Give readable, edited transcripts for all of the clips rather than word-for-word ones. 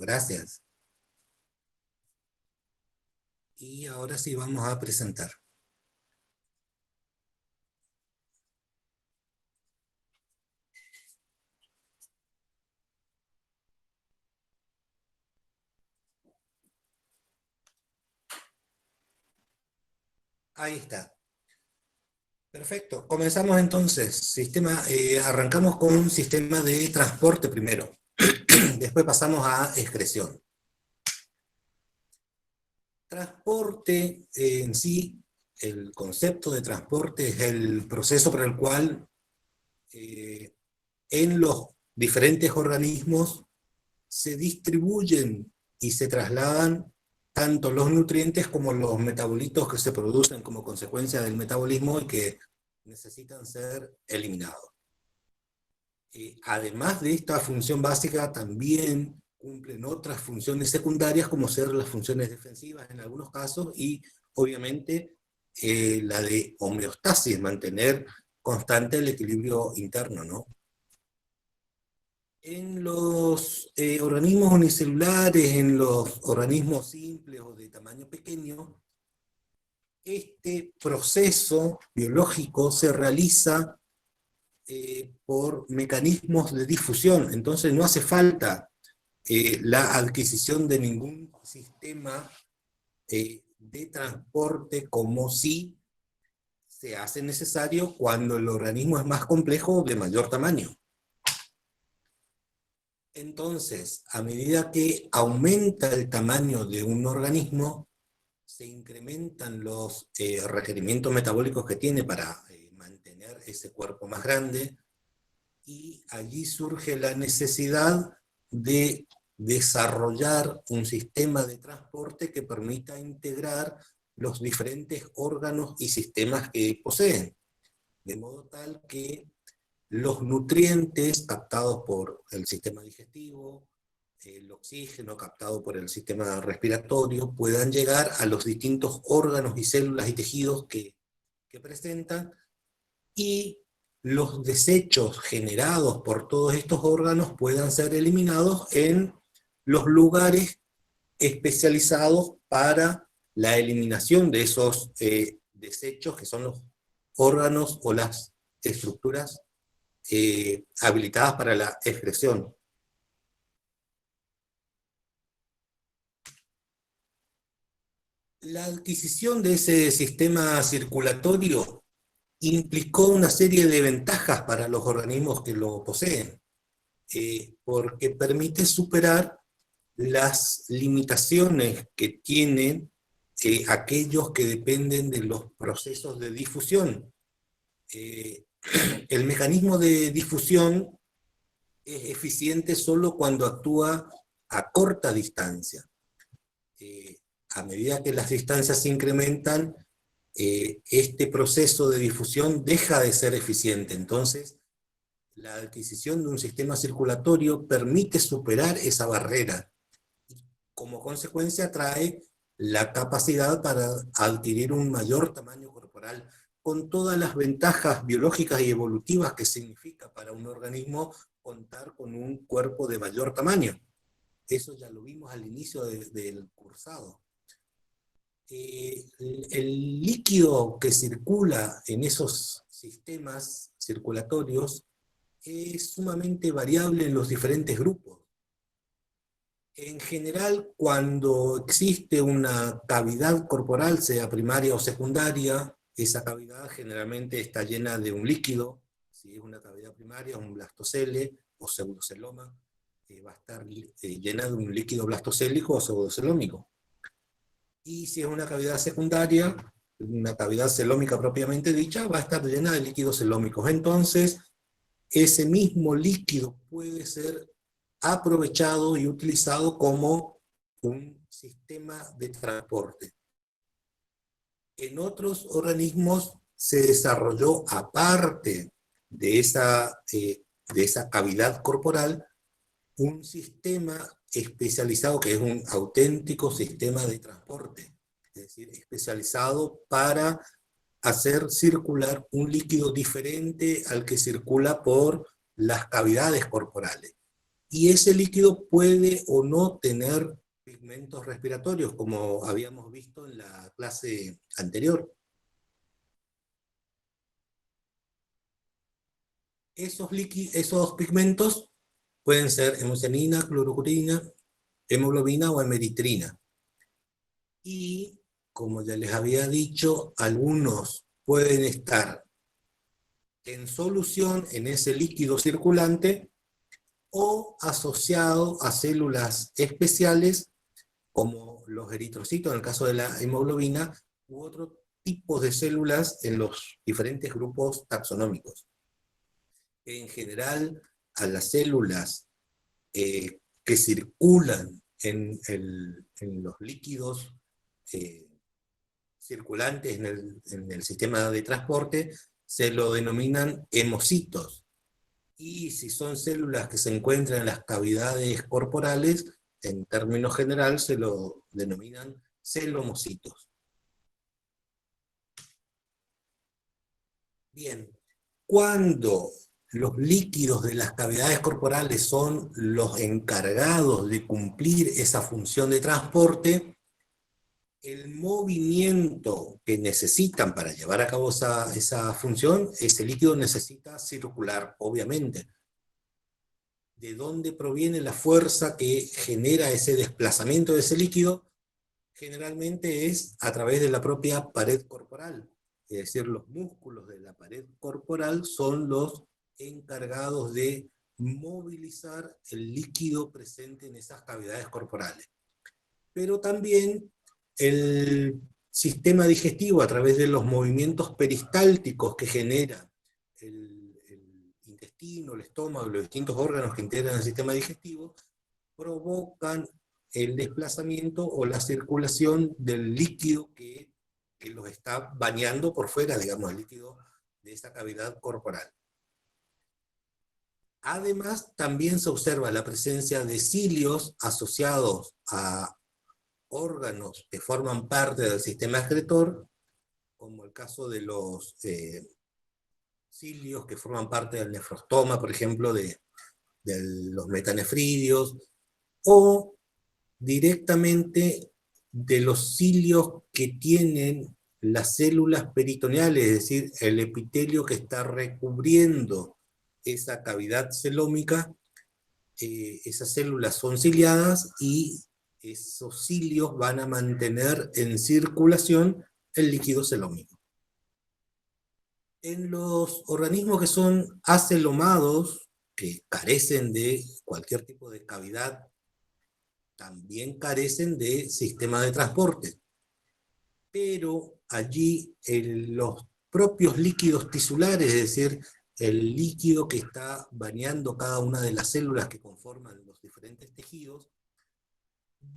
gracias. Y ahora sí vamos a presentar. Ahí está. Perfecto. Comenzamos entonces. Arrancamos con un sistema de transporte primero. Después pasamos a excreción. Transporte en sí, el concepto de transporte es el proceso por el cual en los diferentes organismos se distribuyen y se trasladan tanto los nutrientes como los metabolitos que se producen como consecuencia del metabolismo y que necesitan ser eliminados. Además de esta función básica, también cumplen otras funciones secundarias, como ser las funciones defensivas en algunos casos, y obviamente la de homeostasis, mantener constante el equilibrio interno, ¿no? En los organismos unicelulares, en los organismos simples o de tamaño pequeño, este proceso biológico se realiza por mecanismos de difusión, entonces no hace falta la adquisición de ningún sistema de transporte como si se hace necesario cuando el organismo es más complejo o de mayor tamaño. Entonces, a medida que aumenta el tamaño de un organismo, se incrementan los requerimientos metabólicos que tiene para mantener ese cuerpo más grande, y allí surge la necesidad de desarrollar un sistema de transporte que permita integrar los diferentes órganos y sistemas que poseen, de modo tal que los nutrientes captados por el sistema digestivo, el oxígeno captado por el sistema respiratorio, puedan llegar a los distintos órganos y células y tejidos que presentan, y los desechos generados por todos estos órganos puedan ser eliminados en los lugares especializados para la eliminación de esos desechos, que son los órganos o las estructuras habilitadas para la excreción. La adquisición de ese sistema circulatorio implicó una serie de ventajas para los organismos que lo poseen, porque permite superar las limitaciones que tienen aquellos que dependen de los procesos de difusión. El mecanismo de difusión es eficiente solo cuando actúa a corta distancia. A medida que las distancias se incrementan, este proceso de difusión deja de ser eficiente. Entonces, la adquisición de un sistema circulatorio permite superar esa barrera. Como consecuencia, trae la capacidad para adquirir un mayor tamaño corporal, con todas las ventajas biológicas y evolutivas que significa para un organismo contar con un cuerpo de mayor tamaño. Eso ya lo vimos al inicio del cursado. El líquido que circula en esos sistemas circulatorios es sumamente variable en los diferentes grupos. En general, cuando existe una cavidad corporal, sea primaria o secundaria, esa cavidad generalmente está llena de un líquido. Si es una cavidad primaria, un blastocele o pseudoceloma, va a estar llena de un líquido blastocélico o pseudocelómico. Y si es una cavidad secundaria, una cavidad celómica propiamente dicha, va a estar llena de líquidos celómicos. Entonces, ese mismo líquido puede ser aprovechado y utilizado como un sistema de transporte. En otros organismos se desarrolló, aparte de esa cavidad corporal, un sistema especializado que es un auténtico sistema de transporte, es decir, especializado para hacer circular un líquido diferente al que circula por las cavidades corporales. y ese líquido puede o no tener pigmentos respiratorios, como habíamos visto en la clase anterior. Esos pigmentos pueden ser hemocianina, clorocurina, hemoglobina o hemeritrina. Y, como ya les había dicho, algunos pueden estar en solución en ese líquido circulante o asociado a células especiales como los eritrocitos en el caso de la hemoglobina u otros tipos de células en los diferentes grupos taxonómicos. En general, a las células que circulan en los líquidos circulantes en el sistema de transporte se lo denominan hemocitos. Y si son células que se encuentran en las cavidades corporales, en términos generales se lo denominan celomocitos. Bien, cuando los líquidos de las cavidades corporales son los encargados de cumplir esa función de transporte, el movimiento que necesitan para llevar a cabo esa función, ese líquido necesita circular, obviamente. ¿De dónde proviene la fuerza que genera ese desplazamiento de ese líquido? Generalmente es a través de la propia pared corporal. Es decir, los músculos de la pared corporal son los encargados de movilizar el líquido presente en esas cavidades corporales. Pero también el sistema digestivo, a través de los movimientos peristálticos que genera el intestino, el estómago, los distintos órganos que integran el sistema digestivo, provocan el desplazamiento o la circulación del líquido que los está bañando por fuera, digamos, el líquido de esa cavidad corporal. Además, también se observa la presencia de cilios asociados a órganos que forman parte del sistema excretor, como el caso de los cilios que forman parte del nefrostoma, por ejemplo, de los metanefridios, o directamente de los cilios que tienen las células peritoneales, es decir, el epitelio que está recubriendo esa cavidad celómica. Esas células son ciliadas y esos cilios van a mantener en circulación el líquido celómico. En los organismos que son acelomados, que carecen de cualquier tipo de cavidad, también carecen de sistema de transporte. Pero allí los propios líquidos tisulares, es decir, el líquido que está bañando cada una de las células que conforman los diferentes tejidos,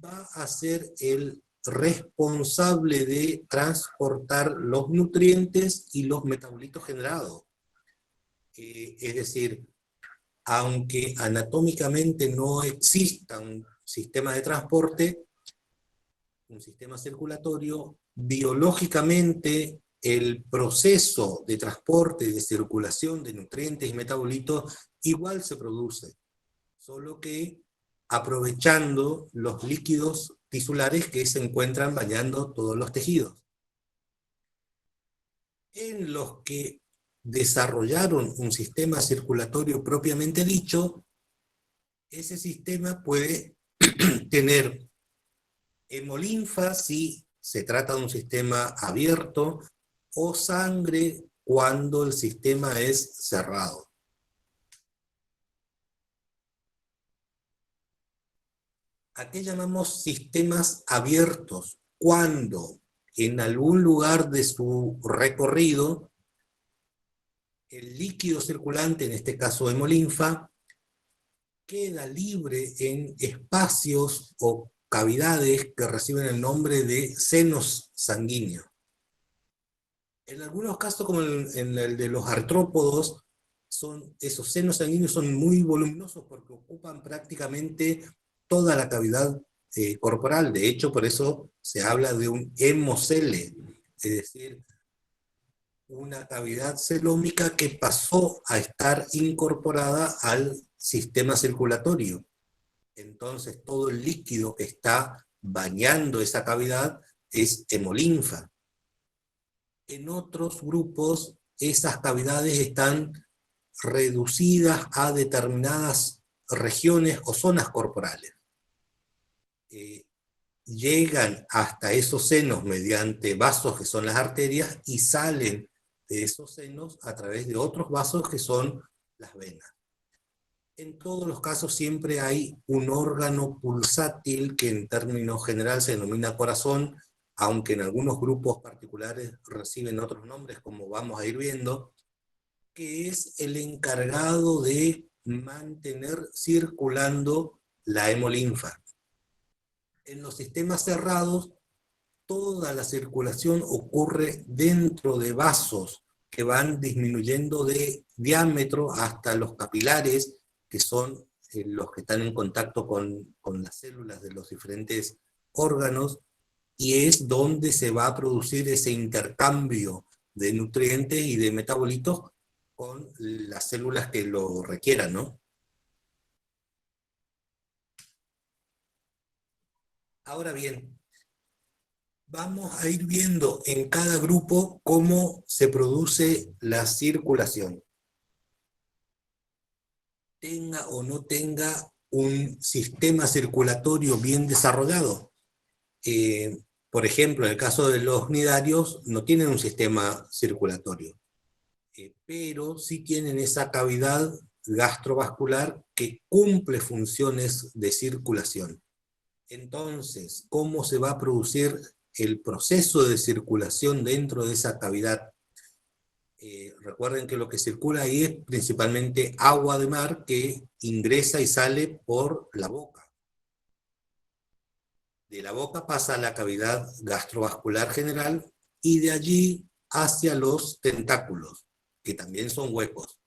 va a ser el responsable de transportar los nutrientes y los metabolitos generados. Es decir, aunque anatómicamente no exista un sistema de transporte, un sistema circulatorio, biológicamente el proceso de transporte y de circulación de nutrientes y metabolitos igual se produce, solo que aprovechando los líquidos tisulares que se encuentran bañando todos los tejidos. En los que desarrollaron un sistema circulatorio propiamente dicho, ese sistema puede tener hemolinfa si se trata de un sistema abierto, o sangre cuando el sistema es cerrado. ¿A qué llamamos sistemas abiertos? Cuando en algún lugar de su recorrido el líquido circulante, en este caso hemolinfa, queda libre en espacios o cavidades que reciben el nombre de senos sanguíneos. En algunos casos, como en el de los artrópodos, esos senos sanguíneos son muy voluminosos porque ocupan prácticamente toda la cavidad corporal. De hecho, por eso se habla de un hemocele, es decir, una cavidad celómica que pasó a estar incorporada al sistema circulatorio. Entonces todo el líquido que está bañando esa cavidad es hemolinfa. En otros grupos, esas cavidades están reducidas a determinadas regiones o zonas corporales. Llegan hasta esos senos mediante vasos que son las arterias y salen de esos senos a través de otros vasos que son las venas. En todos los casos siempre hay un órgano pulsátil que en términos general se denomina corazón, aunque en algunos grupos particulares reciben otros nombres, como vamos a ir viendo, que es el encargado de mantener circulando la hemolinfa. En los sistemas cerrados, toda la circulación ocurre dentro de vasos que van disminuyendo de diámetro hasta los capilares, que son los que están en contacto con las células de los diferentes órganos, y es donde se va a producir ese intercambio de nutrientes y de metabolitos con las células que lo requieran, ¿no? Ahora bien, vamos a ir viendo en cada grupo cómo se produce la circulación. Tenga o no tenga un sistema circulatorio bien desarrollado. Por ejemplo, en el caso de los cnidarios, no tienen un sistema circulatorio, pero sí tienen esa cavidad gastrovascular que cumple funciones de circulación. Entonces, ¿cómo se va a producir el proceso de circulación dentro de esa cavidad? Recuerden que lo que circula ahí es principalmente agua de mar que ingresa y sale por la boca. De la boca pasa a la cavidad gastrovascular general y de allí hacia los tentáculos, que también son huecos.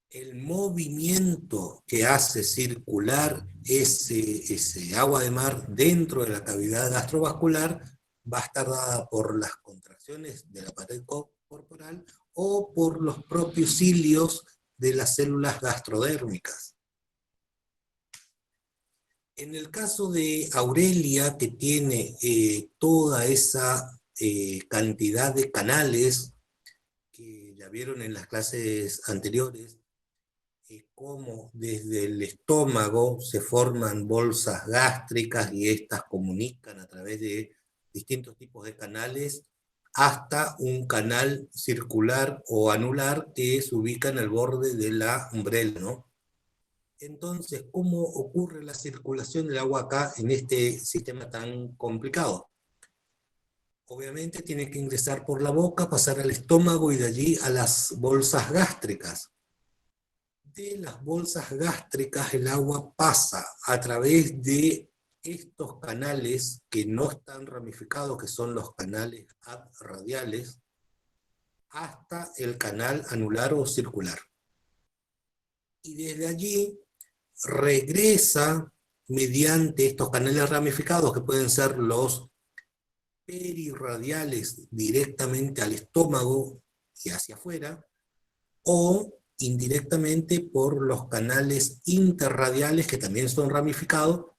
El movimiento que hace circular ese agua de mar dentro de la cavidad gastrovascular va a estar dada por las contracciones de la pared corporal o por los propios cilios de las células gastrodérmicas. En el caso de Aurelia, que tiene toda esa cantidad de canales que ya vieron en las clases anteriores, cómo desde el estómago se forman bolsas gástricas y estas comunican a través de distintos tipos de canales hasta un canal circular o anular que se ubica en el borde de la umbrela, ¿no? Entonces, ¿cómo ocurre la circulación del agua acá en este sistema tan complicado? Obviamente tiene que ingresar por la boca, pasar al estómago y de allí a las bolsas gástricas. De las bolsas gástricas el agua pasa a través de estos canales que no están ramificados, que son los canales abradiales, hasta el canal anular o circular. Y desde allí regresa mediante estos canales ramificados, que pueden ser los perirradiales directamente al estómago y hacia afuera, o indirectamente por los canales interradiales que también son ramificados,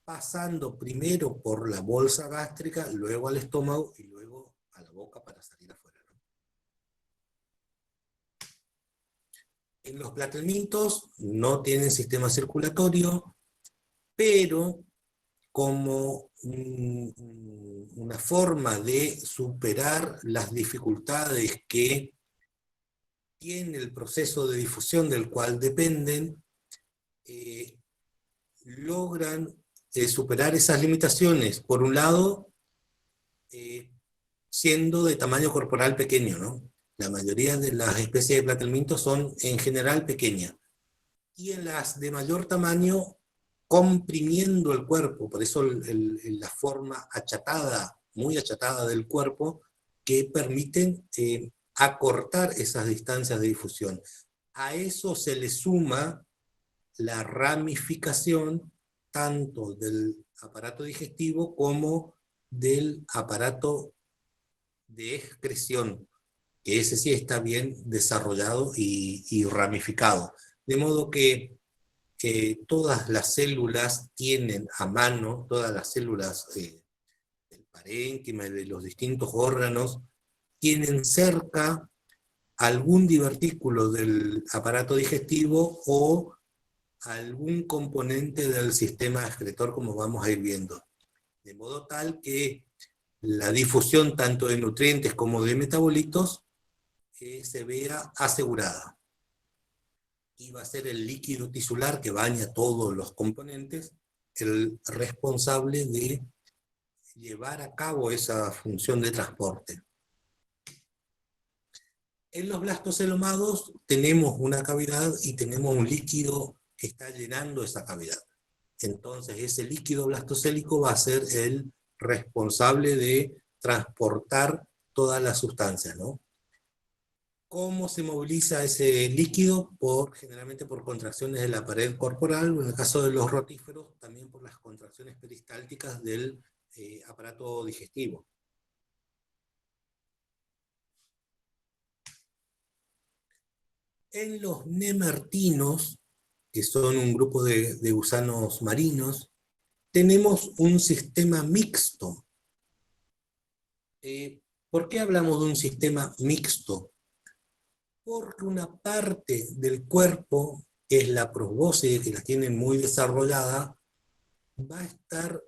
pasando primero por la bolsa gástrica, luego al estómago y luego a la boca para salir afuera, ¿no? En los platelmintos no tienen sistema circulatorio, pero como una forma de superar las dificultades que tiene el proceso de difusión del cual dependen, logran superar esas limitaciones, por un lado, siendo de tamaño corporal pequeño, ¿no? La mayoría de las especies de platelmintos son en general pequeñas, y en las de mayor tamaño, comprimiendo el cuerpo, por eso la forma achatada, muy achatada del cuerpo, que permiten acortar esas distancias de difusión. A eso se le suma la ramificación tanto del aparato digestivo como del aparato de excreción, que ese sí está bien desarrollado y ramificado. De modo que todas las células tienen a mano, todas las células del parénquima y de los distintos órganos, tienen cerca algún divertículo del aparato digestivo o algún componente del sistema excretor, como vamos a ir viendo. De modo tal que la difusión tanto de nutrientes como de metabolitos se vea asegurada. Y va a ser el líquido tisular que baña todos los componentes el responsable de llevar a cabo esa función de transporte. En los blastocelomados tenemos una cavidad y tenemos un líquido que está llenando esa cavidad. Entonces ese líquido blastocélico va a ser el responsable de transportar todas las sustancias, ¿no? ¿Cómo se moviliza ese líquido? Generalmente por contracciones de la pared corporal, o en el caso de los rotíferos, también por las contracciones peristálticas del aparato digestivo. En los nemertinos, que son un grupo de gusanos marinos, tenemos un sistema mixto. ¿Por qué hablamos de un sistema mixto? Porque una parte del cuerpo, que es la probóscide, que la tienen muy desarrollada, va a estar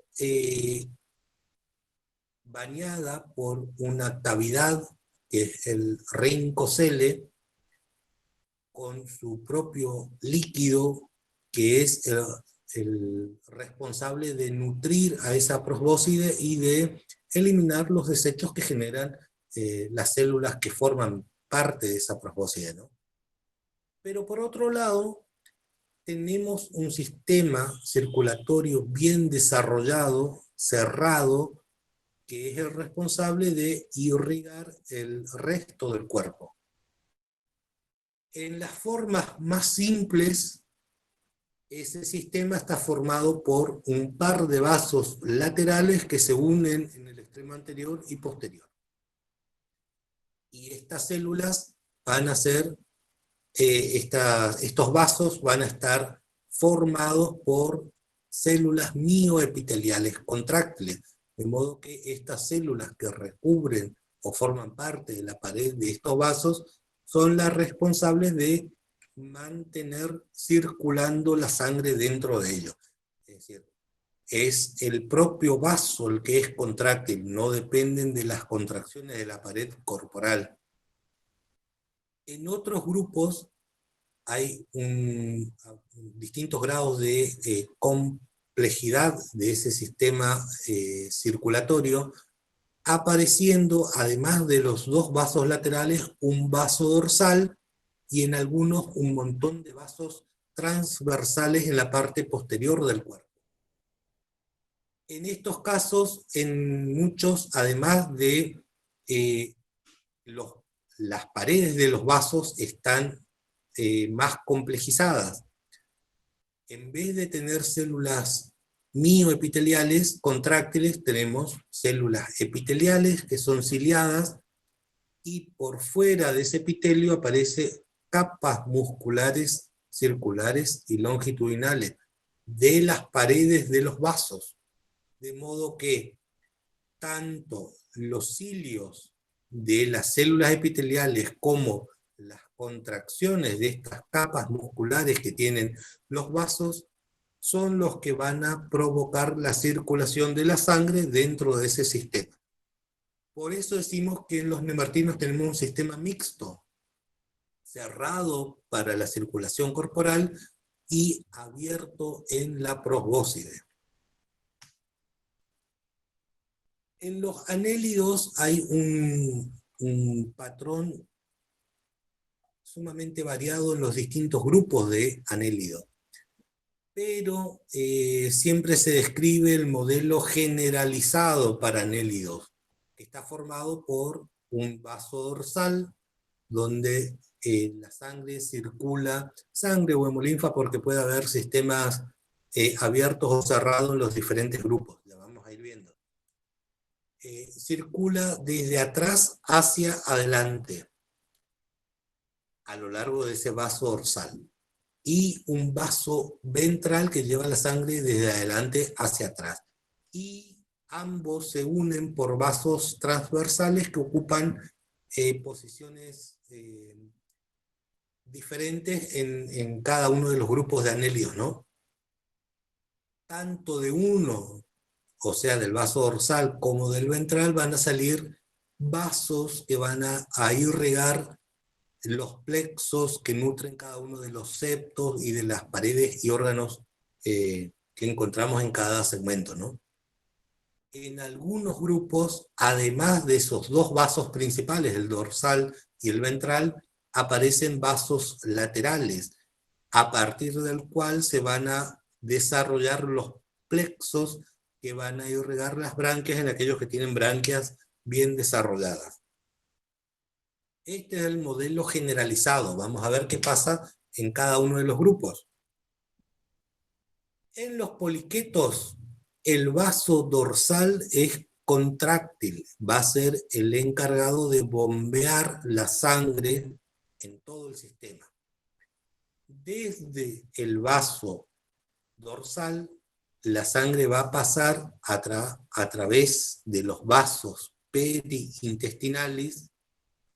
bañada por una cavidad, que es el rincocele, con su propio líquido, que es el responsable de nutrir a esa probóscide y de eliminar los desechos que generan las células que forman parte de esa probóscide, ¿no? Pero por otro lado, tenemos un sistema circulatorio bien desarrollado, cerrado, que es el responsable de irrigar el resto del cuerpo. En las formas más simples, ese sistema está formado por un par de vasos laterales que se unen en el extremo anterior y posterior. Y estas células van a ser, estos vasos van a estar formados por células mioepiteliales contráctiles, de modo que estas células que recubren o forman parte de la pared de estos vasos son las responsables de mantener circulando la sangre dentro de ellos. Es decir, es el propio vaso el que es contráctil, no dependen de las contracciones de la pared corporal. En otros grupos hay distintos grados de complejidad de ese sistema circulatorio, apareciendo, además de los dos vasos laterales, un vaso dorsal y en algunos un montón de vasos transversales en la parte posterior del cuerpo. En estos casos, en muchos, además de las paredes de los vasos están más complejizadas. En vez de tener células mioepiteliales contráctiles, tenemos células epiteliales que son ciliadas, y por fuera de ese epitelio aparecen capas musculares circulares y longitudinales de las paredes de los vasos, de modo que tanto los cilios de las células epiteliales como las contracciones de estas capas musculares que tienen los vasos son los que van a provocar la circulación de la sangre dentro de ese sistema. Por eso decimos que en los nemertinos tenemos un sistema mixto, cerrado para la circulación corporal y abierto en la probóscide. En los anélidos hay un patrón sumamente variado en los distintos grupos de anélidos, pero siempre se describe el modelo generalizado para anélidos, que está formado por un vaso dorsal, donde la sangre circula, sangre o hemolinfa, porque puede haber sistemas abiertos o cerrados en los diferentes grupos, ya vamos a ir viendo. Circula desde atrás hacia adelante. a lo largo de ese vaso dorsal, y un vaso ventral que lleva la sangre desde adelante hacia atrás. Y ambos se unen por vasos transversales que ocupan posiciones diferentes en cada uno de los grupos de anelios, ¿no? Tanto de uno, o sea, del vaso dorsal, como del ventral, van a salir vasos que van a irrigar los plexos que nutren cada uno de los septos y de las paredes y órganos que encontramos en cada segmento, ¿no? En algunos grupos, además de esos dos vasos principales, el dorsal y el ventral, aparecen vasos laterales, a partir del cual se van a desarrollar los plexos que van a irrigar las branquias en aquellos que tienen branquias bien desarrolladas. Este es el modelo generalizado. Vamos a ver qué pasa en cada uno de los grupos. En los poliquetos, el vaso dorsal es contráctil. Va a ser el encargado de bombear la sangre en todo el sistema. Desde el vaso dorsal, la sangre va a pasar a través de los vasos periintestinales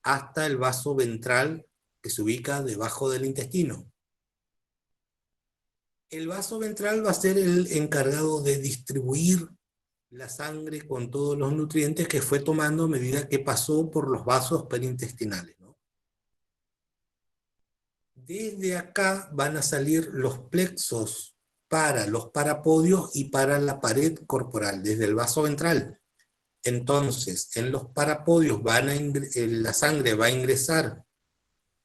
hasta el vaso ventral que se ubica debajo del intestino. El vaso ventral va a ser el encargado de distribuir la sangre con todos los nutrientes que fue tomando a medida que pasó por los vasos periintestinales, ¿no? Desde acá van a salir los plexos para los parapodios y para la pared corporal, desde el vaso ventral. Entonces, en los parapodios la sangre va a ingresar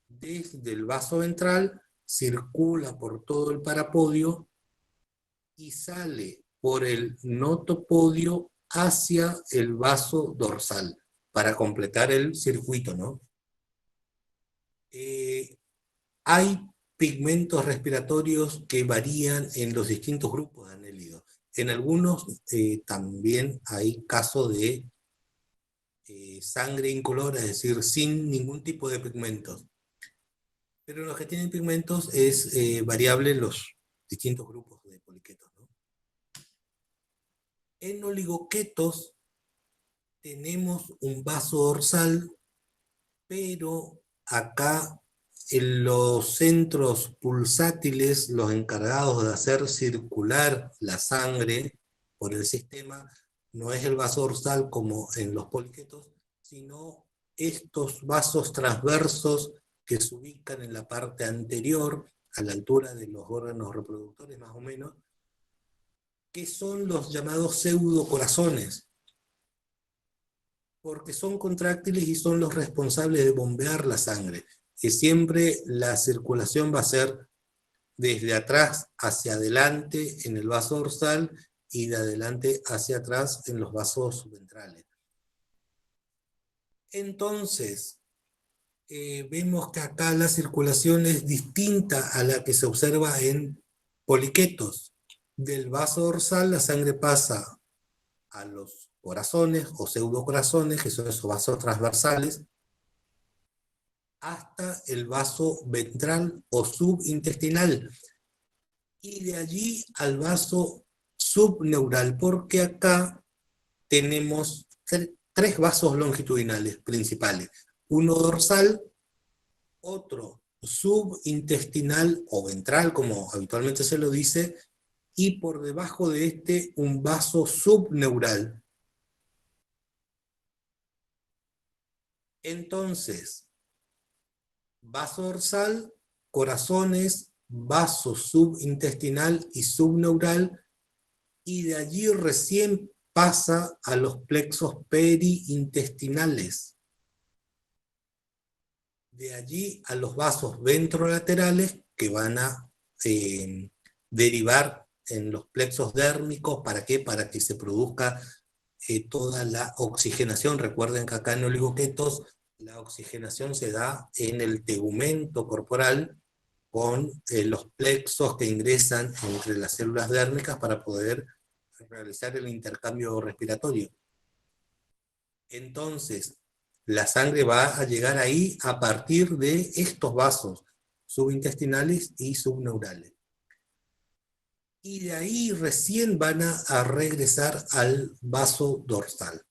desde el vaso ventral, circula por todo el parapodio y sale por el notopodio hacia el vaso dorsal, para completar el circuito, ¿no? Hay pigmentos respiratorios que varían en los distintos grupos de anélidos. En algunos también hay casos de sangre incolora, es decir, sin ningún tipo de pigmentos. Pero los que tienen pigmentos es variable los distintos grupos de poliquetos, ¿no? En oligoquetos tenemos un vaso dorsal, pero acá en los centros pulsátiles, los encargados de hacer circular la sangre por el sistema, no es el vaso dorsal como en los poliquetos, sino estos vasos transversos que se ubican en la parte anterior, a la altura de los órganos reproductores más o menos, que son los llamados pseudocorazones, porque son contráctiles y son los responsables de bombear la sangre. Y siempre la circulación va a ser desde atrás hacia adelante en el vaso dorsal y de adelante hacia atrás en los vasos ventrales. Entonces, vemos que acá la circulación es distinta a la que se observa en poliquetos. Del vaso dorsal la sangre pasa a los corazones o pseudocorazones, que son esos vasos transversales, hasta el vaso ventral o subintestinal, y de allí al vaso subneural, porque acá tenemos tres vasos longitudinales principales, uno dorsal, otro subintestinal o ventral, como habitualmente se lo dice, y por debajo de este un vaso subneural. Entonces, vaso dorsal, corazones, vaso subintestinal y subneural, y de allí recién pasa a los plexos periintestinales. De allí a los vasos ventrolaterales que van a derivar en los plexos dérmicos. ¿Para qué? Para que se produzca toda la oxigenación. Recuerden que acá en oligoquetos la oxigenación se da en el tegumento corporal con los plexos que ingresan entre las células dérmicas para poder realizar el intercambio respiratorio. Entonces, la sangre va a llegar ahí a partir de estos vasos subintestinales y subneurales. Y de ahí recién van a regresar al vaso dorsal.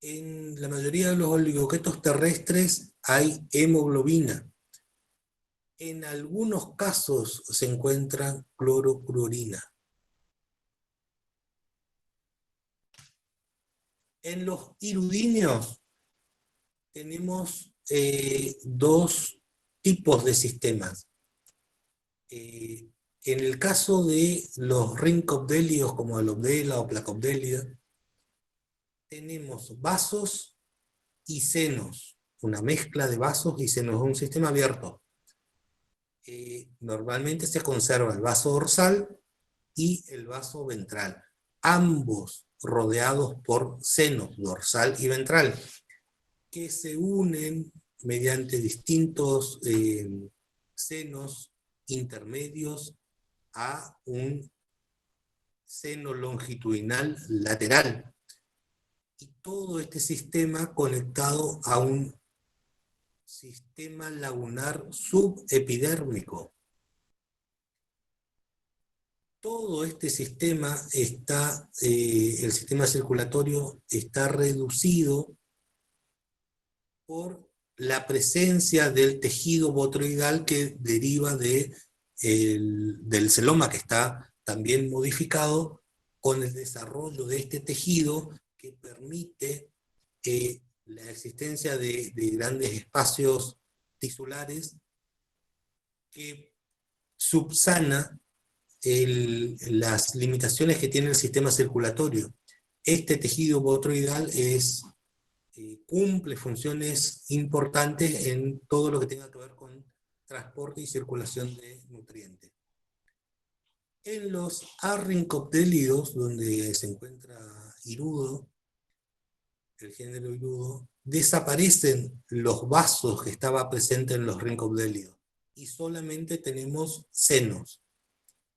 En la mayoría de los oligoquetos terrestres hay hemoglobina. En algunos casos se encuentra clorofluorina. En los hirudíneos tenemos dos tipos de sistemas. En el caso de los rincobdelios, como alobdela o placobdelia, tenemos vasos y senos, una mezcla de vasos y senos, un sistema abierto. Normalmente se conserva el vaso dorsal y el vaso ventral, ambos rodeados por senos, dorsal y ventral, que se unen mediante distintos senos intermedios a un seno longitudinal lateral. Y todo este sistema conectado a un sistema lagunar subepidérmico. Todo este sistema está, el sistema circulatorio está reducido por la presencia del tejido botroidal que deriva del celoma, que está también modificado con el desarrollo de este tejido que permite la existencia de grandes espacios tisulares que subsana las limitaciones que tiene el sistema circulatorio. Este tejido botroidal cumple funciones importantes en todo lo que tenga que ver con transporte y circulación de nutrientes. En los arrincoptélidos, donde se encuentra Hirudo, el género Hirudo, desaparecen los vasos que estaban presentes en los rincoptélidos y solamente tenemos senos,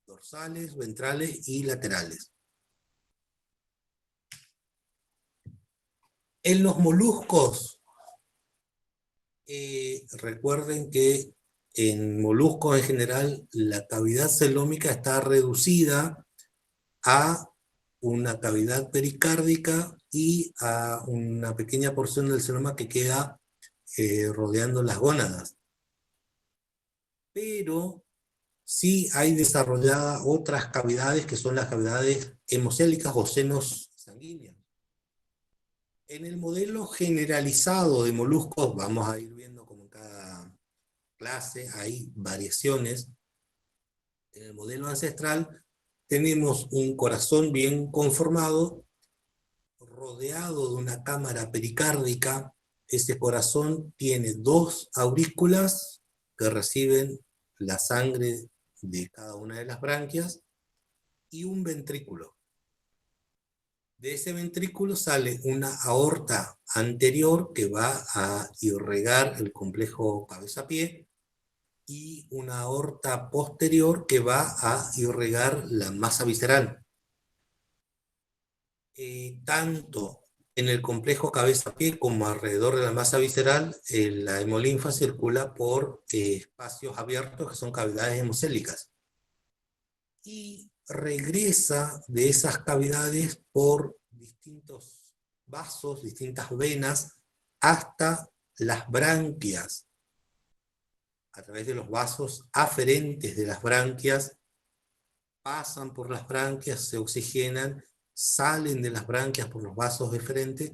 dorsales, ventrales y laterales. En los moluscos, recuerden que en moluscos en general la cavidad celómica está reducida a una cavidad pericárdica y a una pequeña porción del celoma que queda rodeando las gónadas. Pero sí hay desarrolladas otras cavidades que son las cavidades hemocélicas o senos sanguíneos. En el modelo generalizado de moluscos, vamos a ir viendo como en cada clase hay variaciones. En el modelo ancestral tenemos un corazón bien conformado, rodeado de una cámara pericárdica. Ese corazón tiene dos aurículas que reciben la sangre de cada una de las branquias y un ventrículo. De ese ventrículo sale una aorta anterior que va a irrigar el complejo cabeza-pie y una aorta posterior que va a irrigar la masa visceral. Tanto en el complejo cabeza-pie como alrededor de la masa visceral, la hemolinfa circula por espacios abiertos que son cavidades hemocélicas. Y regresa de esas cavidades por distintos vasos, distintas venas, hasta las branquias. A través de los vasos aferentes de las branquias, pasan por las branquias, se oxigenan, salen de las branquias por los vasos deferentes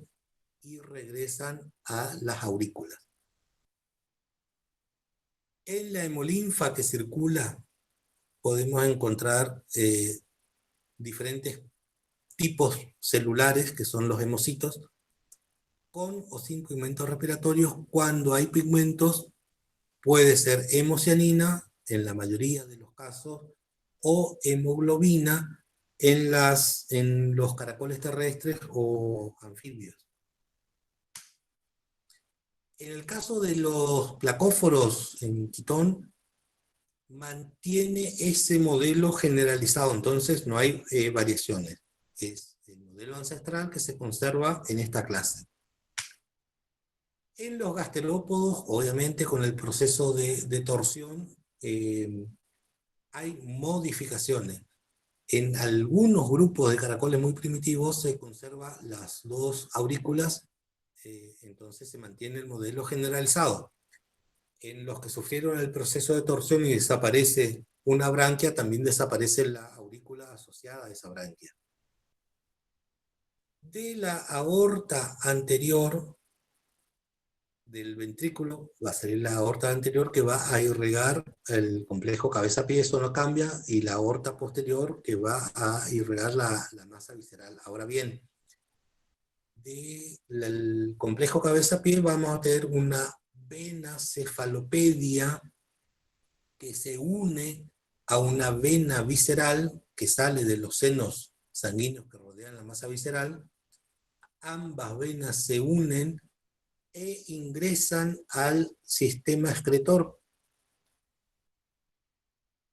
y regresan a las aurículas. En la hemolinfa que circula podemos encontrar diferentes tipos celulares, que son los hemocitos, con o sin pigmentos respiratorios. Cuando hay pigmentos, puede ser hemocianina, en la mayoría de los casos, o hemoglobina en los caracoles terrestres o anfibios. En el caso de los placóforos en quitón, mantiene ese modelo generalizado, entonces no hay variaciones. Es el modelo ancestral que se conserva en esta clase. En los gasterópodos, obviamente con el proceso de torsión, hay modificaciones. En algunos grupos de caracoles muy primitivos se conservan las dos aurículas, entonces se mantiene el modelo generalizado. En los que sufrieron el proceso de torsión y desaparece una branquia, también desaparece la aurícula asociada a esa branquia. De la aorta anterior, del ventrículo, va a salir la aorta anterior que va a irrigar el complejo cabeza-pie, eso no cambia, y la aorta posterior que va a irrigar la masa visceral. Ahora bien, del complejo cabeza-pie vamos a tener una vena cefalopedia que se une a una vena visceral que sale de los senos sanguíneos que rodean la masa visceral. Ambas venas se unen e ingresan al sistema excretor.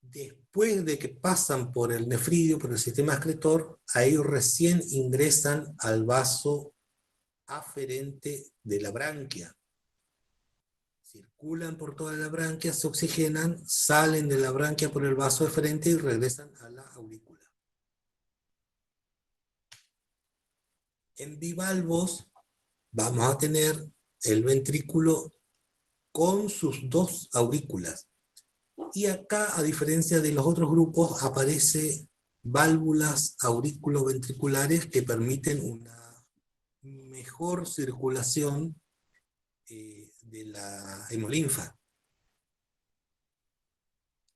Después de que pasan por el nefridio, por el sistema excretor, ahí recién ingresan al vaso aferente de la branquia. Circulan por toda la branquia, se oxigenan, salen de la branquia por el vaso aferente y regresan a la aurícula. En bivalvos vamos a tener el ventrículo con sus dos aurículas. Y acá, a diferencia de los otros grupos, aparece válvulas aurículo-ventriculares que permiten una mejor circulación de la hemolinfa.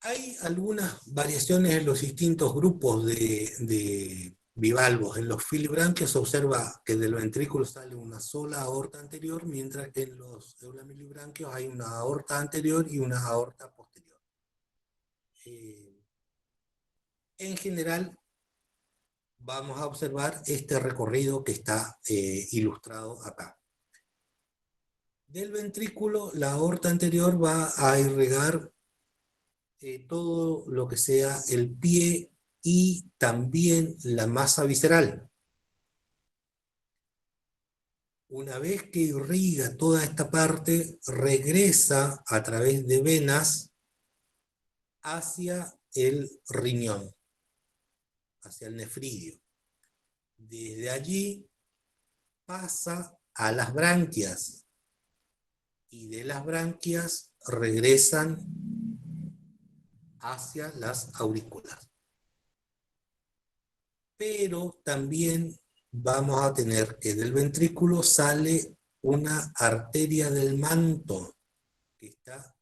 Hay algunas variaciones en los distintos grupos de bivalvos. En los filibranquios se observa que del ventrículo sale una sola aorta anterior, mientras que en los eulamilibranquios hay una aorta anterior y una aorta posterior. En general, vamos a observar este recorrido que está ilustrado acá. Del ventrículo, la aorta anterior va a irrigar todo lo que sea el pie y también la masa visceral. Una vez que irriga toda esta parte, regresa a través de venas hacia el riñón, hacia el nefridio. Desde allí pasa a las branquias y de las branquias regresan hacia las aurículas. Pero también vamos a tener que del ventrículo sale una arteria del manto que está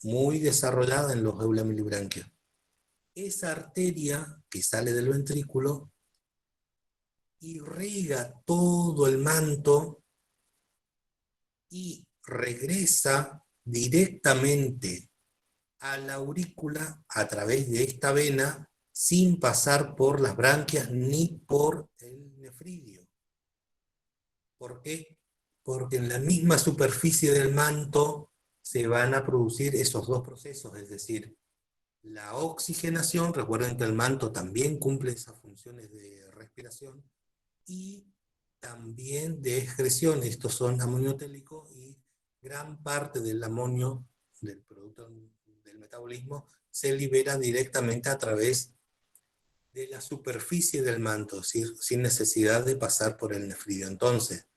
muy desarrollada en los eulamilibranquios. Esa arteria que sale del ventrículo irriga todo el manto y regresa directamente a la aurícula a través de esta vena sin pasar por las branquias ni por el nefridio. ¿Por qué? Porque en la misma superficie del manto se van a producir esos dos procesos, es decir, la oxigenación, recuerden que el manto también cumple esas funciones de respiración, y también de excreción. Estos son amoniotélicos y gran parte del amonio, del producto del metabolismo, se libera directamente a través de la superficie del manto, sin necesidad de pasar por el nefridio. Entonces,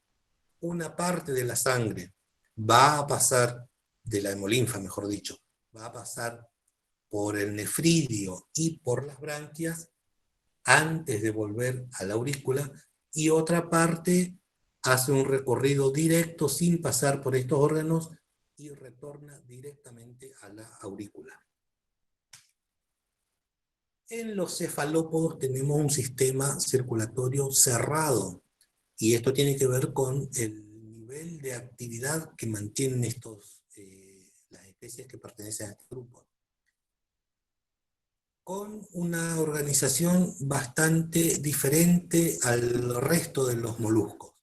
una parte de la sangre va a pasar, de la hemolinfa mejor dicho, va a pasar por el nefridio y por las branquias antes de volver a la aurícula, y otra parte hace un recorrido directo sin pasar por estos órganos y retorna directamente a la aurícula. En los cefalópodos tenemos un sistema circulatorio cerrado, y esto tiene que ver con el nivel de actividad que mantienen las especies que pertenecen a este grupo, con una organización bastante diferente al resto de los moluscos.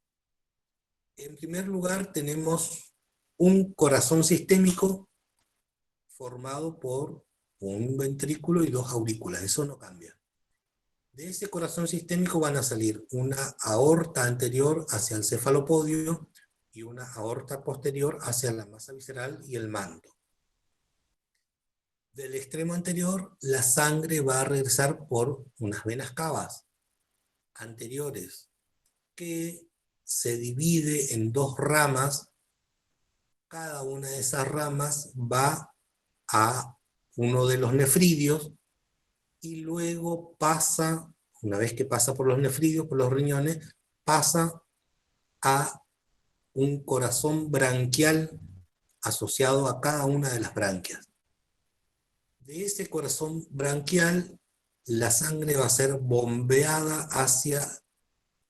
En primer lugar, tenemos un corazón sistémico formado por un ventrículo y dos aurículas, eso no cambia. De ese corazón sistémico van a salir una aorta anterior hacia el cefalopodio, y una aorta posterior hacia la masa visceral y el manto. Del extremo anterior, la sangre va a regresar por unas venas cavas anteriores, que se divide en dos ramas. Cada una de esas ramas va a uno de los nefridios y luego pasa, una vez que pasa por los nefridios, por los riñones, pasa a un corazón branquial asociado a cada una de las branquias. De ese corazón branquial, la sangre va a ser bombeada hacia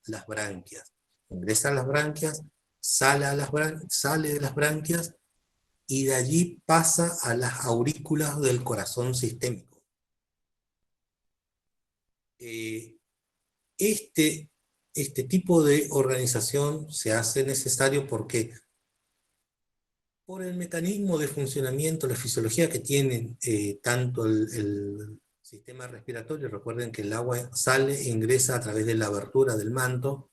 las branquias. Ingresa a las branquias, sale de las branquias y de allí pasa a las aurículas del corazón sistémico. Este tipo de organización se hace necesario porque por el mecanismo de funcionamiento, la fisiología que tienen tanto el sistema respiratorio. Recuerden que el agua sale e ingresa a través de la abertura del manto.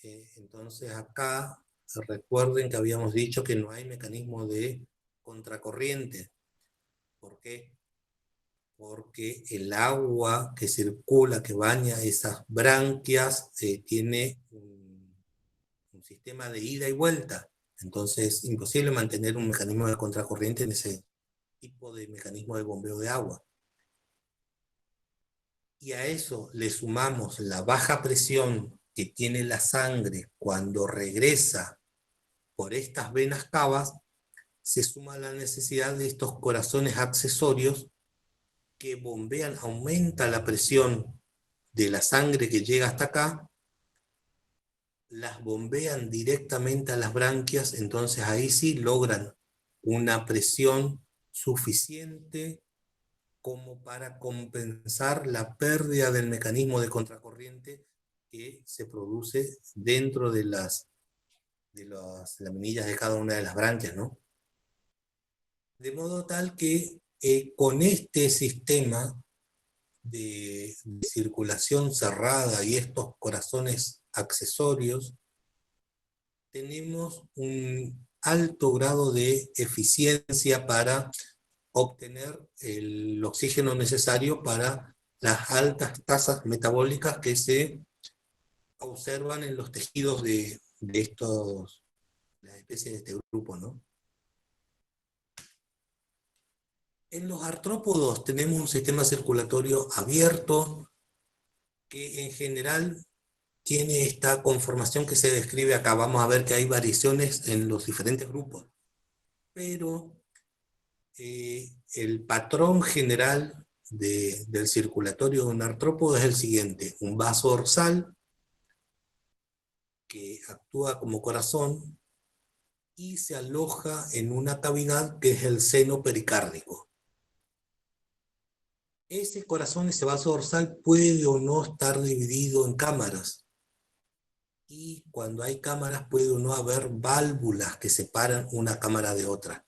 Entonces acá recuerden que habíamos dicho que no hay mecanismo de contracorriente. ¿Por qué? Porque el agua que circula, que baña esas branquias, tiene un sistema de ida y vuelta. Entonces es imposible mantener un mecanismo de contracorriente en ese tipo de mecanismo de bombeo de agua. Y a eso le sumamos la baja presión que tiene la sangre cuando regresa por estas venas cavas, se suma la necesidad de estos corazones accesorios que bombean, aumenta la presión de la sangre que llega hasta acá, las bombean directamente a las branquias, entonces ahí sí logran una presión suficiente como para compensar la pérdida del mecanismo de contracorriente que se produce dentro de las laminillas de cada una de las branquias, ¿no? De modo tal que con este sistema de circulación cerrada y estos corazones accesorios, tenemos un alto grado de eficiencia para obtener el oxígeno necesario para las altas tasas metabólicas que se observan en los tejidos de las especies de este grupo, ¿no? En los artrópodos tenemos un sistema circulatorio abierto que en general tiene esta conformación que se describe acá. Vamos a ver que hay variaciones en los diferentes grupos, pero el patrón general del circulatorio de un artrópodo es el siguiente: un vaso dorsal que actúa como corazón y se aloja en una cavidad que es el seno pericárdico. Ese corazón, ese vaso dorsal, puede o no estar dividido en cámaras. Y cuando hay cámaras puede o no haber válvulas que separan una cámara de otra.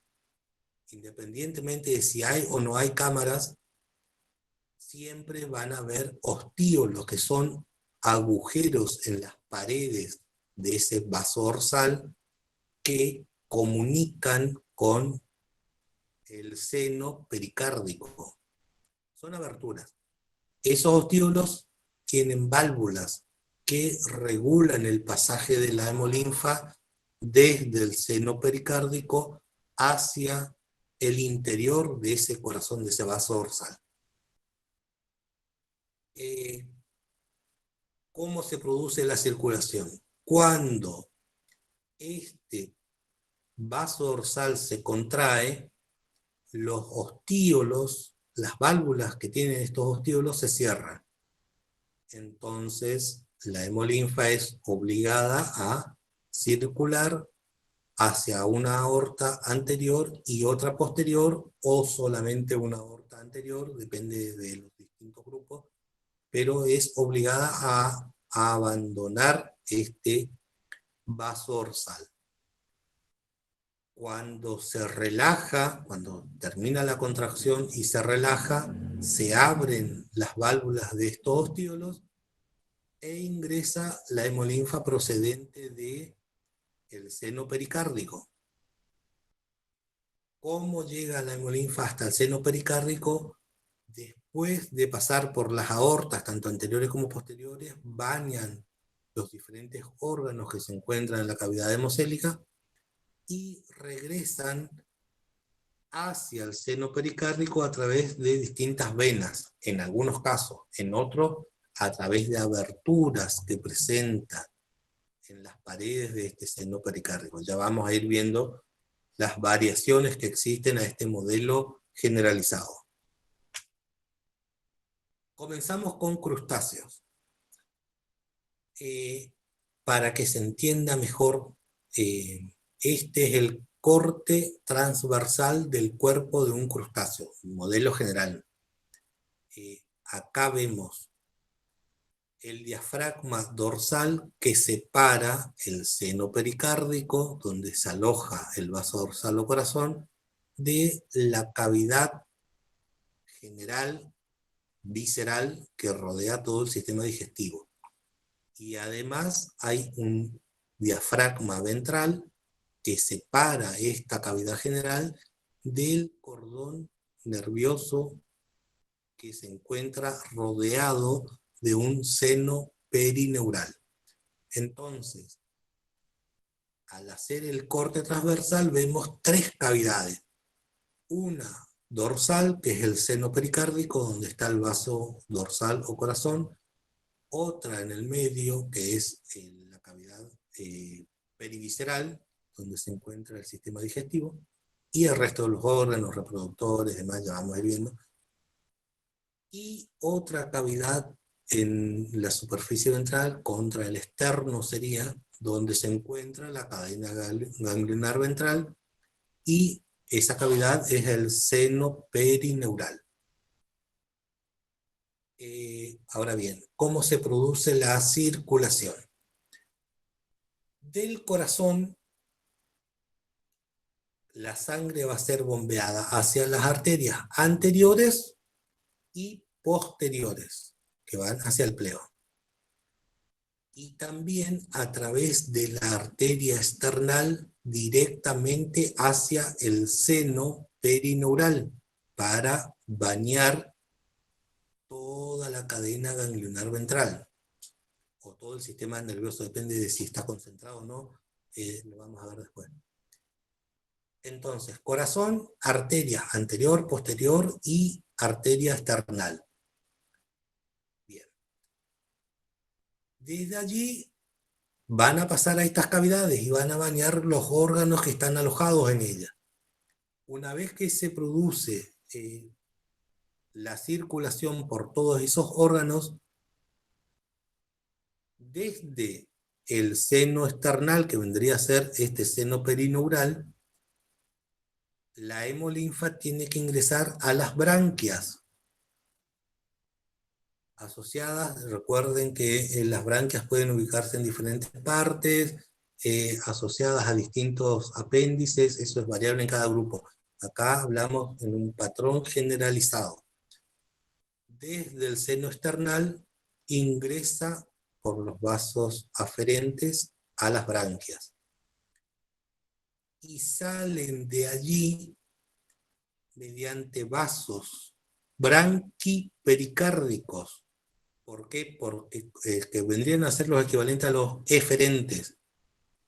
Independientemente de si hay o no hay cámaras, siempre van a haber ostíolos, que son agujeros en las paredes de ese vaso dorsal que comunican con el seno pericárdico. Son aberturas. Esos ostíolos tienen válvulas que regulan el pasaje de la hemolinfa desde el seno pericárdico hacia el interior de ese corazón, de ese vaso dorsal. ¿Cómo se produce la circulación? Cuando este vaso dorsal se contrae, los ostíolos, las válvulas que tienen estos ostíolos se cierran. Entonces, la hemolinfa es obligada a circular hacia una aorta anterior y otra posterior, o solamente una aorta anterior, depende de los distintos grupos, pero es obligada a abandonar este vaso dorsal. Cuando se relaja, cuando termina la contracción y se relaja, se abren las válvulas de estos ostíolos e ingresa la hemolinfa procedente de el seno pericárdico. ¿Cómo llega la hemolinfa hasta el seno pericárdico? Después de pasar por las aortas, tanto anteriores como posteriores, bañan los diferentes órganos que se encuentran en la cavidad hemocélica y regresan hacia el seno pericárdico a través de distintas venas, en algunos casos, en otros a través de aberturas que presenta en las paredes de este seno pericárdico. Ya vamos a ir viendo las variaciones que existen a este modelo generalizado. Comenzamos con crustáceos. Para que se entienda mejor, este es el corte transversal del cuerpo de un crustáceo, modelo general. Acá vemos el diafragma dorsal que separa el seno pericárdico, donde se aloja el vaso dorsal o corazón, de la cavidad general visceral que rodea todo el sistema digestivo. Y además hay un diafragma ventral que separa esta cavidad general del cordón nervioso que se encuentra rodeado de un seno perineural. Entonces, al hacer el corte transversal vemos tres cavidades. Una dorsal, que es el seno pericárdico, donde está el vaso dorsal o corazón. Otra en el medio, que es la cavidad perivisceral, donde se encuentra el sistema digestivo, y el resto de los órganos, reproductores, demás, ya vamos a ir viendo. Y otra cavidad en la superficie ventral, contra el externo sería, donde se encuentra la cadena ganglionar ventral, y esa cavidad es el seno perineural. Ahora bien, ¿cómo se produce la circulación? Del corazón, la sangre va a ser bombeada hacia las arterias anteriores y posteriores, que van hacia el pleo. Y también a través de la arteria external directamente hacia el seno perineural para bañar toda la cadena ganglionar ventral o todo el sistema nervioso, depende de si está concentrado o no, lo vamos a ver después. Entonces, corazón, arteria anterior, posterior y arteria external. Bien. Desde allí van a pasar a estas cavidades y van a bañar los órganos que están alojados en ellas. Una vez que se produce la circulación por todos esos órganos, desde el seno external, que vendría a ser este seno perineural, la hemolinfa tiene que ingresar a las branquias asociadas. Recuerden que las branquias pueden ubicarse en diferentes partes, asociadas a distintos apéndices, eso es variable en cada grupo. Acá hablamos en un patrón generalizado. Desde el seno external ingresa por los vasos aferentes a las branquias. Y salen de allí mediante vasos branquipericárdicos. ¿Por qué? Porque que vendrían a ser los equivalentes a los eferentes,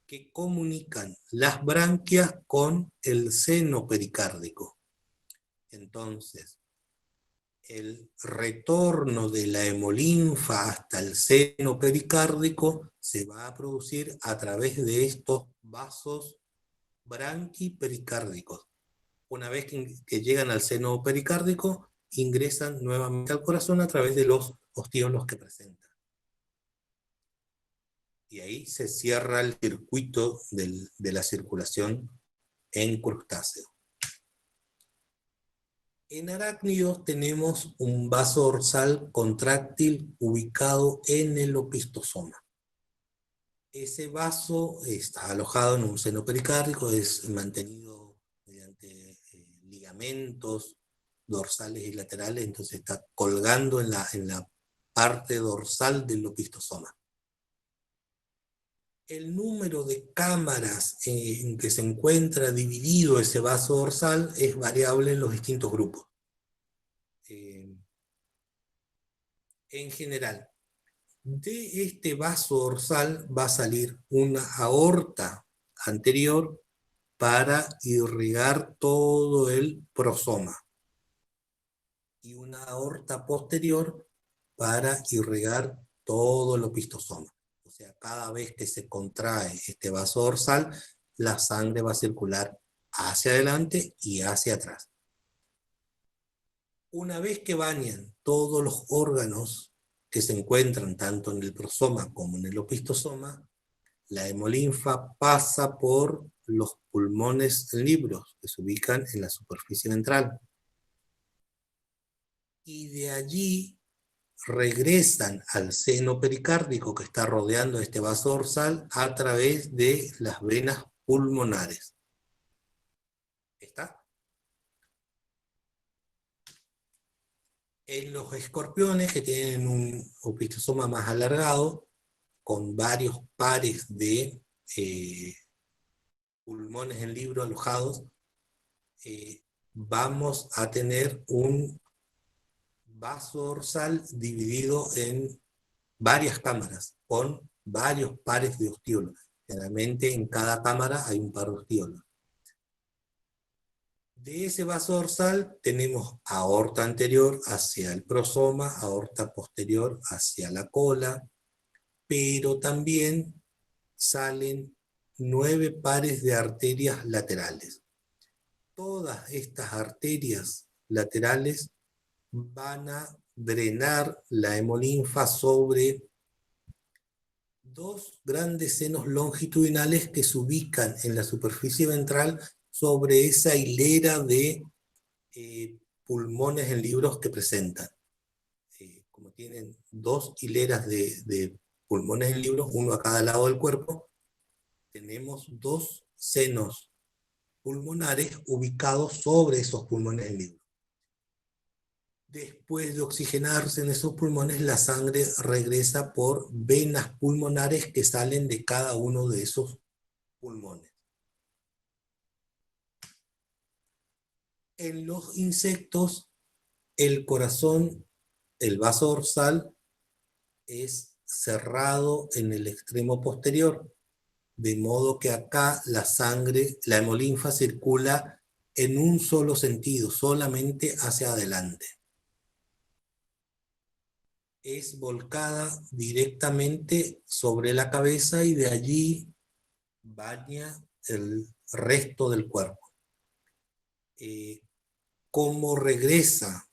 que comunican las branquias con el seno pericárdico. Entonces, el retorno de la hemolinfa hasta el seno pericárdico se va a producir a través de estos vasos branquipericárdicos. Una vez que llegan al seno pericárdico, ingresan nuevamente al corazón a través de los ostíolos que presentan. Y ahí se cierra el circuito de la circulación en crustáceos. En arácnidos tenemos un vaso dorsal contráctil ubicado en el opistosoma. Ese vaso está alojado en un seno pericárdico, es mantenido mediante ligamentos dorsales y laterales, entonces está colgando en la parte dorsal del opistosoma. El número de cámaras en que se encuentra dividido ese vaso dorsal es variable en los distintos grupos. En general, de este vaso dorsal va a salir una aorta anterior para irrigar todo el prosoma y una aorta posterior para irrigar todo el opistosoma. O sea, cada vez que se contrae este vaso dorsal, la sangre va a circular hacia adelante y hacia atrás. Una vez que bañan todos los órganos que se encuentran tanto en el prosoma como en el opistosoma, la hemolinfa pasa por los pulmones libros que se ubican en la superficie ventral. Y de allí regresan al seno pericárdico que está rodeando este vaso dorsal a través de las venas pulmonares. ¿Está? En los escorpiones que tienen un opistosoma más alargado, con varios pares de pulmones en libro alojados, vamos a tener un vaso dorsal dividido en varias cámaras, con varios pares de ostíolos. Generalmente en cada cámara hay un par de ostíolos. De ese vaso dorsal tenemos aorta anterior hacia el prosoma, aorta posterior hacia la cola, pero también salen 9 pares de arterias laterales. Todas estas arterias laterales van a drenar la hemolinfa sobre 2 grandes senos longitudinales que se ubican en la superficie ventral sobre esa hilera de pulmones en libros que presentan. Como tienen 2 hileras de pulmones en libros, uno a cada lado del cuerpo, tenemos 2 senos pulmonares ubicados sobre esos pulmones en libros. Después de oxigenarse en esos pulmones, la sangre regresa por venas pulmonares que salen de cada uno de esos pulmones. En los insectos, el corazón, el vaso dorsal, es cerrado en el extremo posterior, de modo que acá la sangre, la hemolinfa circula en un solo sentido, solamente hacia adelante. Es volcada directamente sobre la cabeza y de allí baña el resto del cuerpo. ¿Cómo regresa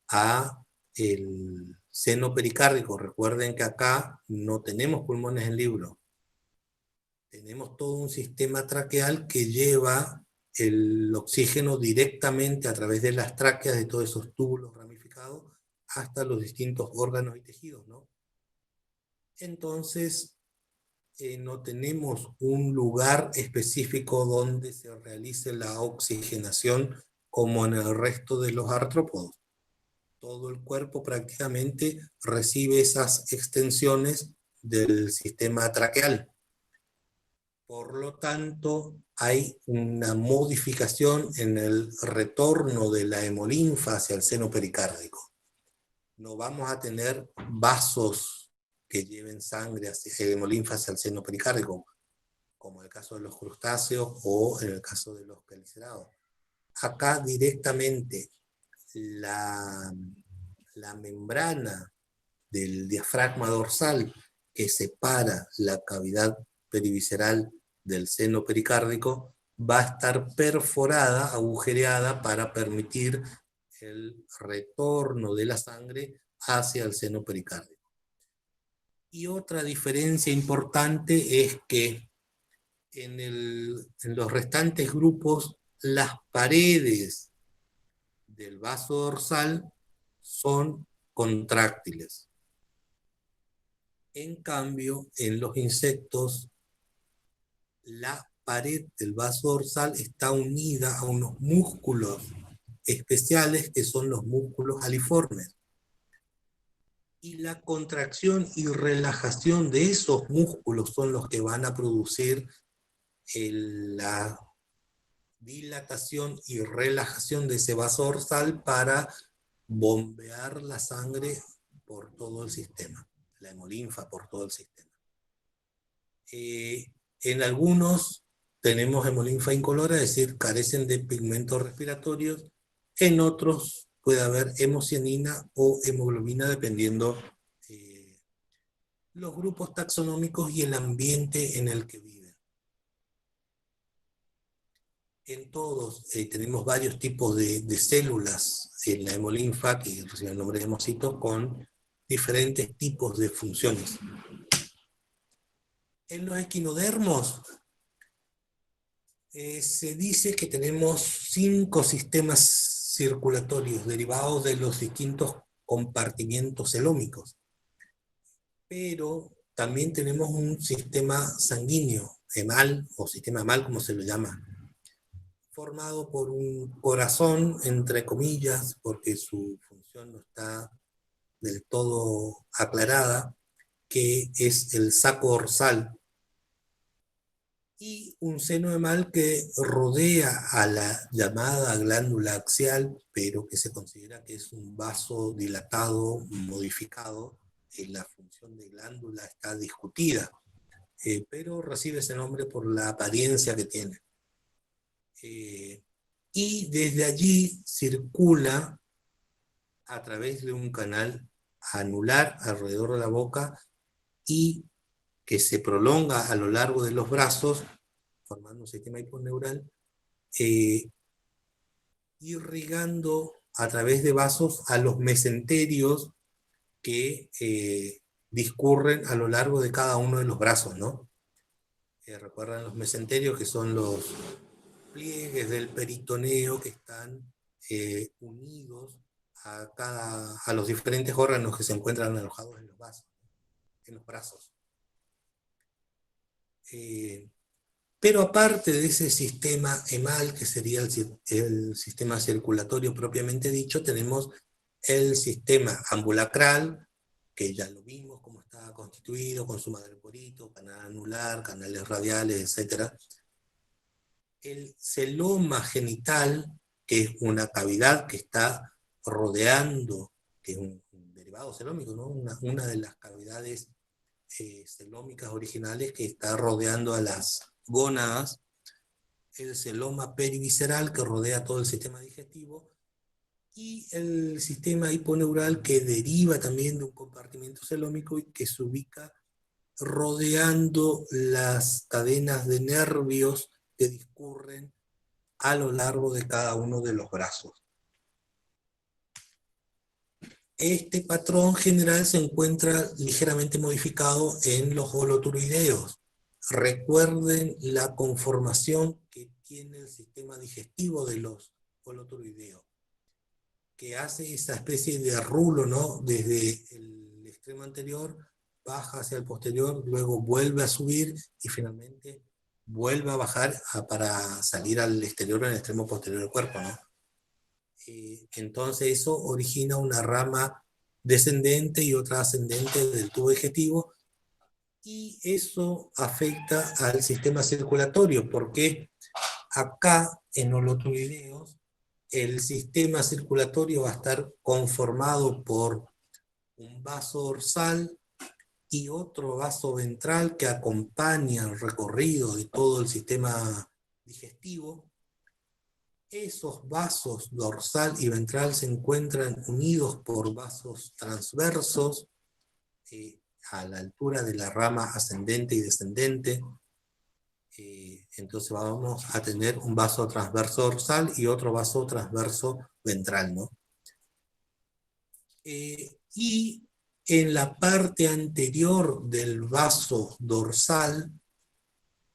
a el seno pericárdico? Recuerden que acá no tenemos pulmones en libro. Tenemos todo un sistema traqueal que lleva el oxígeno directamente a través de las tráqueas de todos esos túbulos ramificados hasta los distintos órganos y tejidos, ¿no? Entonces, no tenemos un lugar específico donde se realice la oxigenación como en el resto de los artrópodos. Todo el cuerpo prácticamente recibe esas extensiones del sistema traqueal. Por lo tanto, hay una modificación en el retorno de la hemolinfa hacia el seno pericárdico. No vamos a tener vasos que lleven sangre hacia hemolinfa hacia el seno pericárdico, como en el caso de los crustáceos o en el caso de los quelicerados. Acá directamente la membrana del diafragma dorsal que separa la cavidad perivisceral del seno pericárdico va a estar perforada, agujereada para permitir el retorno de la sangre hacia el seno pericárdico. Y otra diferencia importante es que en los restantes grupos las paredes del vaso dorsal son contráctiles. En cambio, en los insectos, la pared del vaso dorsal está unida a unos músculos especiales que son los músculos aliformes. y la contracción y relajación de esos músculos son los que van a producir la dilatación y relajación de ese vaso dorsal para bombear la sangre por todo el sistema, la hemolinfa por todo el sistema. En algunos tenemos hemolinfa incolora, es decir, carecen de pigmentos respiratorios. En otros puede haber hemocianina o hemoglobina, dependiendo los grupos taxonómicos y el ambiente en el que viven. En todos tenemos varios tipos de células en la hemolinfa, que recibe el nombre de hemocitos, con diferentes tipos de funciones. En los equinodermos se dice que tenemos 5 sistemas circulatorios derivados de los distintos compartimientos celómicos, pero también tenemos un sistema sanguíneo, hemal, o sistema hemal como se lo llama, formado por un corazón, entre comillas, porque su función no está del todo aclarada, que es el saco dorsal, y un seno hemal que rodea a la llamada glándula axial, pero que se considera que es un vaso dilatado, modificado. La función de glándula está discutida, pero recibe ese nombre por la apariencia que tiene. Y desde allí circula a través de un canal anular alrededor de la boca y que se prolonga a lo largo de los brazos, formando un sistema hiponeural, irrigando a través de vasos a los mesenterios que discurren a lo largo de cada uno de los brazos, ¿no? Recuerdan los mesenterios, que son los pliegues del peritoneo que están unidos a los diferentes órganos que se encuentran alojados en los vasos, en los brazos. Pero aparte de ese sistema hemal, que sería el sistema circulatorio propiamente dicho, tenemos el sistema ambulacral, que ya lo vimos cómo está constituido, con su madreporito, canal anular, canales radiales, etc. El celoma genital, que es una cavidad que está rodeando, que es un derivado celómico, ¿no? Una de las cavidades celómicas originales que está rodeando a las gónadas, el celoma perivisceral que rodea todo el sistema digestivo, y el sistema hiponeural que deriva también de un compartimento celómico y que se ubica rodeando las cadenas de nervios que discurren a lo largo de cada uno de los brazos. Este patrón general se encuentra ligeramente modificado en los holoturoideos. Recuerden la conformación que tiene el sistema digestivo de los holoturoideos, que hace esa especie de rulo, ¿no? Desde el extremo anterior, baja hacia el posterior, luego vuelve a subir y finalmente vuelve a bajar para salir al exterior, en el extremo posterior del cuerpo, ¿no? Entonces eso origina una rama descendente y otra ascendente del tubo digestivo, y eso afecta al sistema circulatorio, porque acá en holoturoideos el sistema circulatorio va a estar conformado por un vaso dorsal y otro vaso ventral que acompaña el recorrido de todo el sistema digestivo. Esos vasos dorsal y ventral se encuentran unidos por vasos transversos a la altura de la rama ascendente y descendente. Entonces vamos a tener un vaso transverso dorsal y otro vaso transverso ventral, ¿no? Y en la parte anterior del vaso dorsal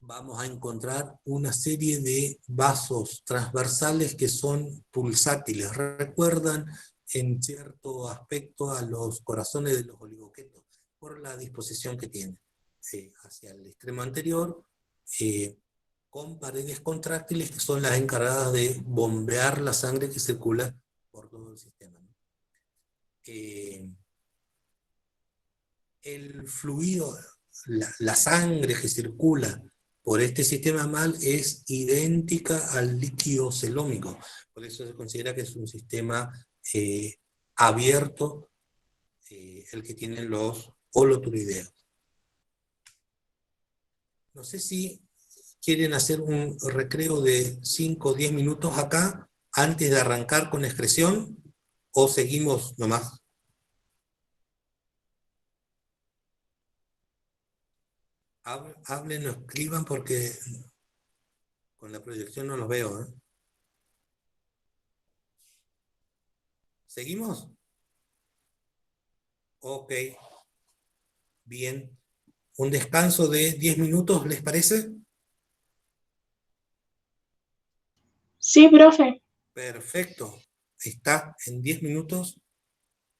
vamos a encontrar una serie de vasos transversales que son pulsátiles. Recuerdan en cierto aspecto a los corazones de los oligoquetos, por la disposición que tienen hacia el extremo anterior, con paredes contráctiles que son las encargadas de bombear la sangre que circula por todo el sistema, ¿no? el fluido, la sangre que circula por este sistema mal es idéntica al líquido celómico. Por eso se considera que es un sistema abierto, el que tienen los holoturoideos. No sé si quieren hacer un recreo de 5 o 10 minutos acá, antes de arrancar con excreción, o seguimos nomás. Hablen o escriban porque con la proyección no los veo, ¿eh? ¿Seguimos? Ok, bien. ¿Un descanso de 10 minutos les parece? Sí, profe. Perfecto. Está en 10 minutos